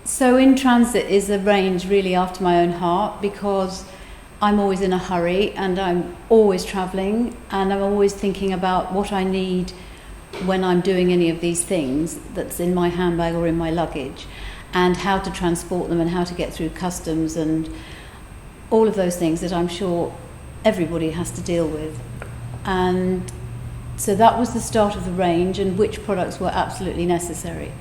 So In Transit is a range really after my own heart, because I'm always in a hurry and I'm always travelling, and I'm always thinking about what I need when I'm doing any of these things that's in my handbag or in my luggage, and how to transport them and how to get through customs and all of those things that I'm sure everybody has to deal with. And so that was the start of the range, and which products were absolutely necessary.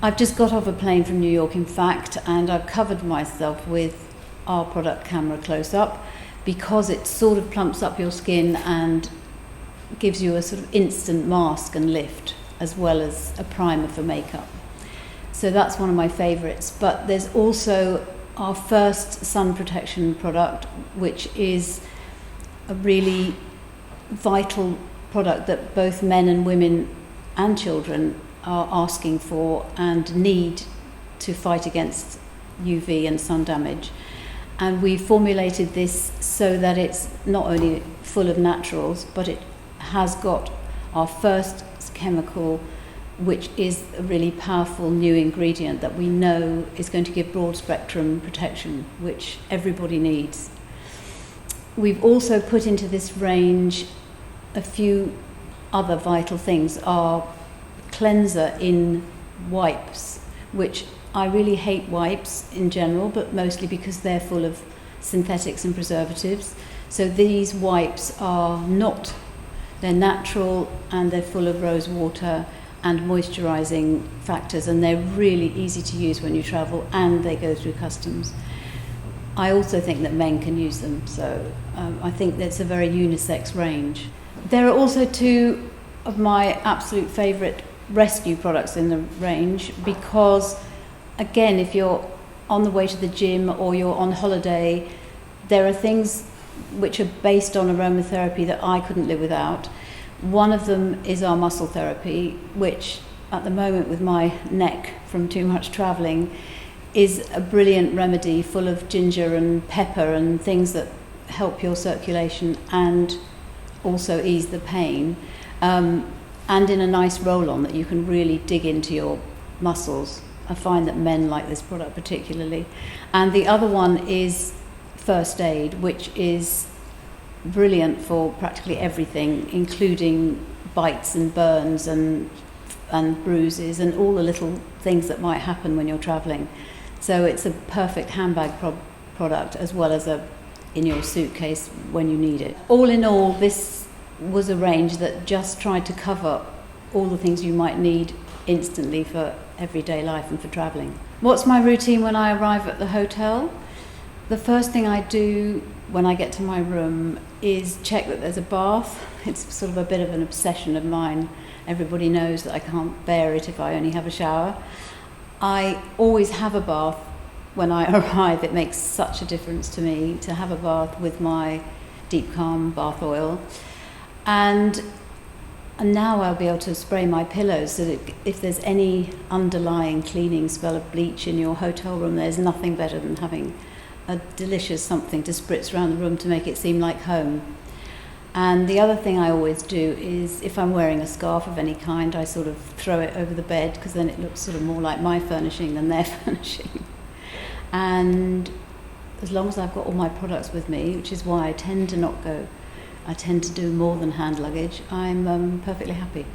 I've just got off a plane from New York, in fact, and I've covered myself with our product Camera Close Up, because it sort of plumps up your skin and gives you a sort of instant mask and lift, as well as a primer for makeup. So that's one of my favourites. But there's also our first sun protection product, which is a really vital product that both men and women and children are asking for and need to fight against UV and sun damage. And we formulated this so that it's not only full of naturals, but it has got our first chemical, which is a really powerful new ingredient that we know is going to give broad spectrum protection, which everybody needs. We've also put into this range a few other vital things. Our cleanser in wipes, which I really hate wipes in general, but mostly because they're full of synthetics and preservatives. So these wipes are not, they're natural and they're full of rose water and moisturising factors, and they're really easy to use when you travel, and they go through customs. I also think that men can use them, so I think that's a very unisex range. There are also two of my absolute favourite rescue products in the range, because again, if you're on the way to the gym or you're on holiday, there are things which are based on aromatherapy that I couldn't live without. One of them is our muscle therapy, which at the moment, with my neck from too much travelling, is a brilliant remedy full of ginger and pepper and things that help your circulation and also ease the pain. And in a nice roll-on that you can really dig into your muscles. I find that men like this product particularly. And the other one is First Aid, which is brilliant for practically everything, including bites and burns and bruises and all the little things that might happen when you're travelling. So it's a perfect handbag product, as well as in your suitcase when you need it. All in all, this was a range that just tried to cover all the things you might need instantly for everyday life and for travelling. What's my routine when I arrive at the hotel? The first thing I do when I get to my room is check that there's a bath. It's sort of a bit of an obsession of mine. Everybody knows that I can't bear it if I only have a shower. I always have a bath when I arrive. It makes such a difference to me to have a bath with my Deep Calm bath oil. And now I'll be able to spray my pillows so that if there's any underlying cleaning smell of bleach in your hotel room, there's nothing better than having a delicious something to spritz around the room to make it seem like home. And the other thing I always do is, if I'm wearing a scarf of any kind, I sort of throw it over the bed, because then it looks sort of more like my furnishing than their furnishing. And as long as I've got all my products with me, which is why I tend to do more than hand luggage, I'm perfectly happy.